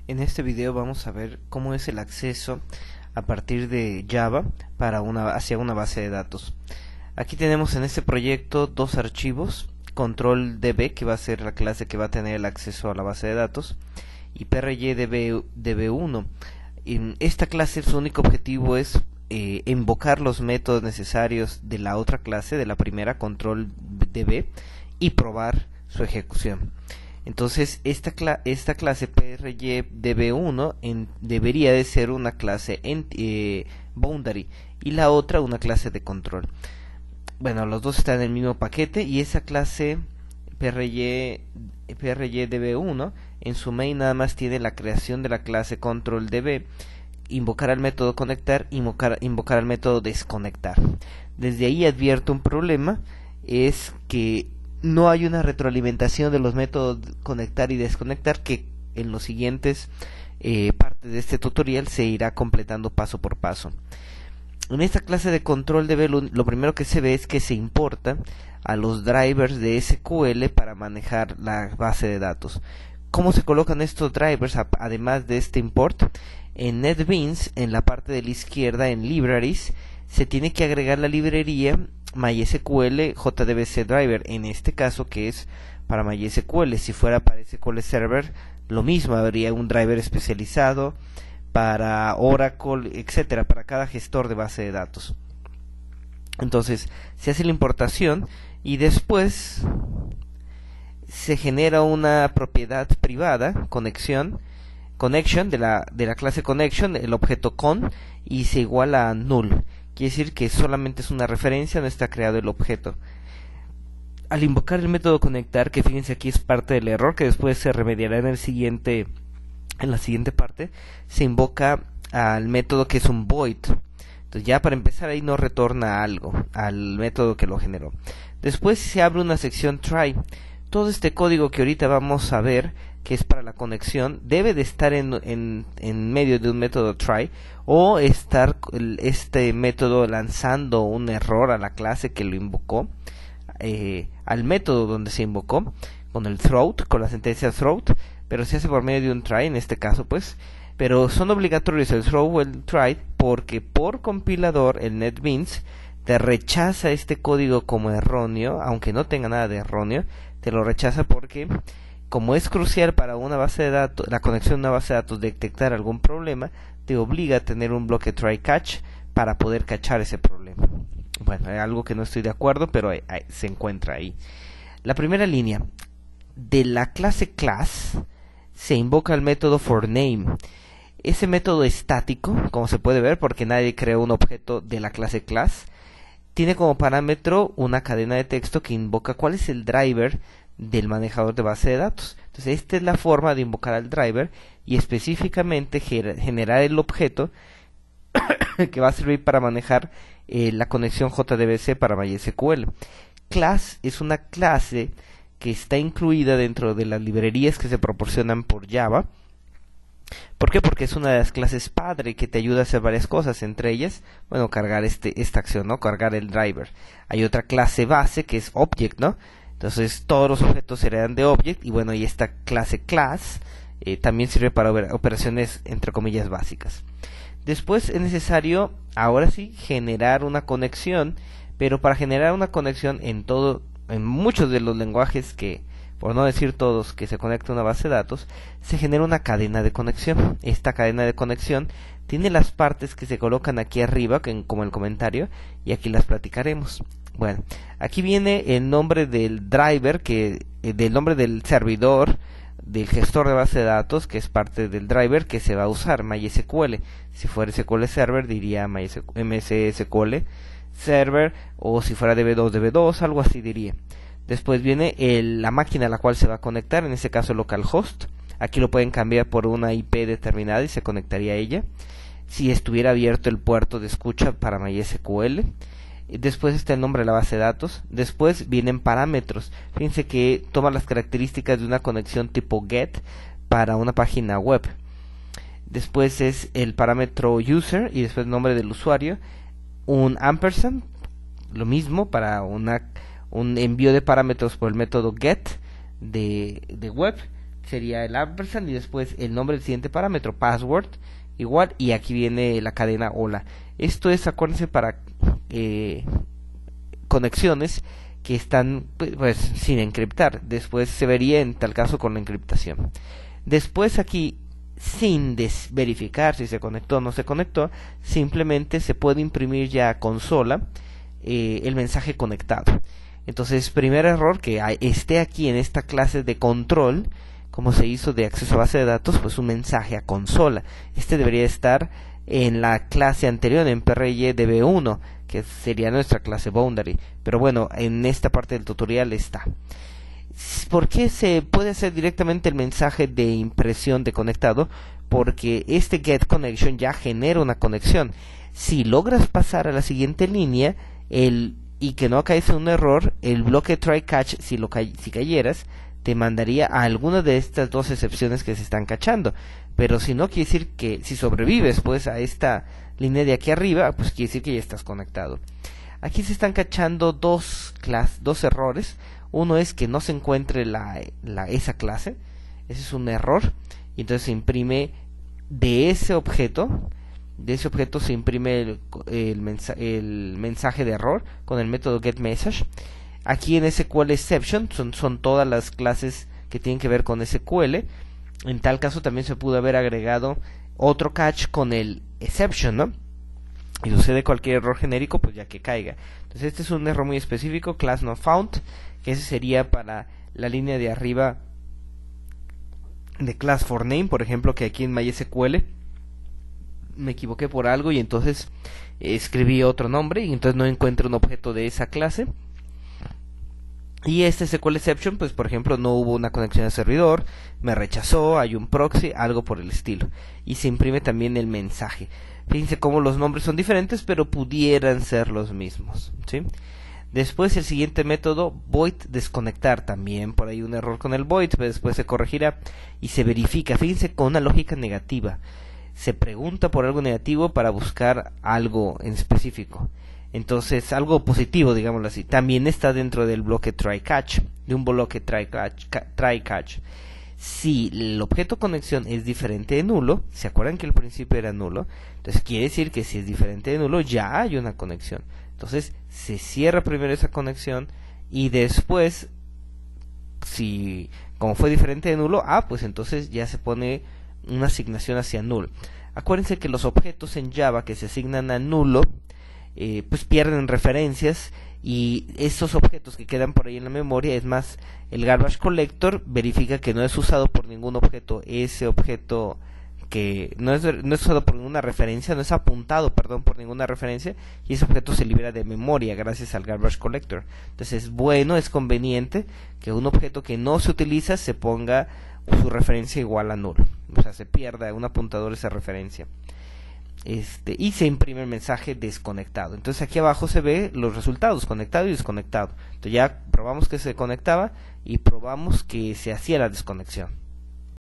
En este video vamos a ver cómo es el acceso a partir de Java hacia una base de datos. Aquí tenemos en este proyecto dos archivos, control.db, que va a ser la clase que va a tener el acceso a la base de datos, y prydb1. En esta clase su único objetivo es invocar los métodos necesarios de la otra clase, de la primera, control.db, y probar su ejecución. Entonces esta clase prydb1 debería de ser una clase boundary y la otra una clase de control. Bueno, los dos están en el mismo paquete, y esa clase prydb1 en su main nada más tiene la creación de la clase control.db, invocar al método conectar, invocar al método desconectar. Desde ahí advierto un problema, es que no hay una retroalimentación de los métodos conectar y desconectar, que en los siguientes partes de este tutorial se irá completando paso por paso. En esta clase de control.db lo primero que se ve es que se importa a los drivers de SQL para manejar la base de datos. ¿Cómo se colocan estos drivers además de este import? En NetBeans, en la parte de la izquierda, en Libraries, se tiene que agregar la librería MySQL JDBC Driver, en este caso que es para MySQL. Si fuera para SQL Server, lo mismo, habría un driver especializado para Oracle, etcétera, para cada gestor de base de datos. Entonces se hace la importación y después se genera una propiedad privada, connection de la clase connection, el objeto con, y se iguala a null. Quiere decir que solamente es una referencia, no está creado el objeto. Al invocar el método conectar, que fíjense aquí es parte del error que después se remediará en la siguiente parte, se invoca al método que es un void. Entonces ya para empezar ahí no retorna algo al método que lo generó. Después se abre una sección try. Todo este código que ahorita vamos a ver, que es para la conexión, debe de estar en medio de un método try, o estar este método lanzando un error a la clase que lo invocó, al método donde se invocó, con el throat, con la sentencia throat, pero se hace por medio de un try en este caso, pues. Pero son obligatorios el throw o el try, porque por compilador el NetBeans te rechaza este código como erróneo, aunque no tenga nada de erróneo, te lo rechaza porque, como es crucial para una base de datos, la conexión a una base de datos, detectar algún problema, te obliga a tener un bloque try catch para poder cachar ese problema. Bueno, es algo que no estoy de acuerdo, pero se encuentra ahí. La primera línea de la clase class se invoca el método forName. Ese método estático, como se puede ver, porque nadie creó un objeto de la clase class, tiene como parámetro una cadena de texto que invoca cuál es el driver del manejador de base de datos. Entonces esta es la forma de invocar al driver y específicamente generar el objeto que va a servir para manejar la conexión JDBC para MySQL. Class es una clase que está incluida dentro de las librerías que se proporcionan por Java. ¿Por qué? Porque es una de las clases padre que te ayuda a hacer varias cosas, entre ellas, bueno, cargar esta acción, ¿no? Cargar el driver. Hay otra clase base que es object, ¿no? Entonces todos los objetos serán de object, y bueno, y esta clase class también sirve para operaciones entre comillas básicas. Después es necesario, ahora sí, generar una conexión, pero para generar una conexión en muchos de los lenguajes que, por no decir todos, que se conecta a una base de datos, se genera una cadena de conexión. Esta cadena de conexión tiene las partes que se colocan aquí arriba, como el comentario, y aquí las platicaremos. Bueno, aquí viene el nombre del driver, del nombre del servidor, del gestor de base de datos, que es parte del driver que se va a usar, MySQL. Si fuera SQL Server diría MSSQL Server, o si fuera DB2, algo así diría. Después viene la máquina a la cual se va a conectar, en este caso localhost. Aquí lo pueden cambiar por una IP determinada y se conectaría a ella. Si estuviera abierto el puerto de escucha para MySQL. Después está el nombre de la base de datos. Después vienen parámetros. Fíjense que toma las características de una conexión tipo GET para una página web. Después es el parámetro user y después el nombre del usuario. Un ampersand, lo mismo para un envío de parámetros por el método get de web. sería el ampersand y después el nombre del siguiente parámetro, password, igual, y aquí viene la cadena hola. Esto es, acuérdense, para conexiones que están pues sin encriptar. Después se vería en tal caso con la encriptación. Después aquí, sin verificar si se conectó o no se conectó, simplemente se puede imprimir ya a consola el mensaje conectado. Entonces, primer error, que esté aquí en esta clase de control, como se hizo de acceso a base de datos, pues un mensaje a consola. Este debería estar en la clase anterior, en PRY DB1, que sería nuestra clase boundary. Pero bueno, en esta parte del tutorial está. ¿Por qué se puede hacer directamente el mensaje de impresión de conectado? Porque este get connection ya genera una conexión. Si logras pasar a la siguiente línea y que no caes en un error, el bloque try catch, si cayeras, te mandaría a alguna de estas dos excepciones que se están cachando. Pero si no, quiere decir que si sobrevives pues a esta línea de aquí arriba, pues quiere decir que ya estás conectado. Aquí se están cachando dos errores. Uno es que no se encuentre esa clase. Ese es un error. Y entonces se imprime de ese objeto. De ese objeto se imprime el mensaje de error con el método getMessage. Aquí en SQL exception son todas las clases que tienen que ver con SQL. En tal caso también se pudo haber agregado otro catch con el exception, ¿no? Y sucede cualquier error genérico, pues ya que caiga. Entonces este es un error muy específico, class not found, que ese sería para la línea de arriba de class for name, por ejemplo, que aquí en MySQL me equivoqué por algo y entonces escribí otro nombre y entonces no encuentro un objeto de esa clase. Y este SQL exception, pues por ejemplo no hubo una conexión al servidor, me rechazó, hay un proxy, algo por el estilo. Y se imprime también el mensaje. Fíjense cómo los nombres son diferentes, pero pudieran ser los mismos, ¿sí? Después el siguiente método, void desconectar, también por ahí un error con el void, pero después se corregirá y se verifica. Fíjense con una lógica negativa. Se pregunta por algo negativo para buscar algo en específico. Entonces, algo positivo, digámoslo así, también está dentro del bloque try catch, de un bloque try catch. Si el objeto conexión es diferente de nulo, ¿se acuerdan que al principio era nulo? Entonces quiere decir que si es diferente de nulo, ya hay una conexión. Entonces se cierra primero esa conexión y después, si como fue diferente de nulo, pues entonces ya se pone una asignación hacia null. Acuérdense que los objetos en Java que se asignan a nulo, pues pierden referencias y esos objetos que quedan por ahí en la memoria, es más, el garbage collector verifica que no es usado por ningún objeto, ese objeto que no es usado por ninguna referencia, no es apuntado, perdón, por ninguna referencia, y ese objeto se libera de memoria gracias al garbage collector. Entonces es bueno, es conveniente que un objeto que no se utiliza se ponga su referencia igual a null, o sea, se pierda un apuntador esa referencia. Y se imprime el mensaje desconectado. Entonces aquí abajo se ve los resultados, conectado y desconectado. Entonces ya probamos que se conectaba y probamos que se hacía la desconexión.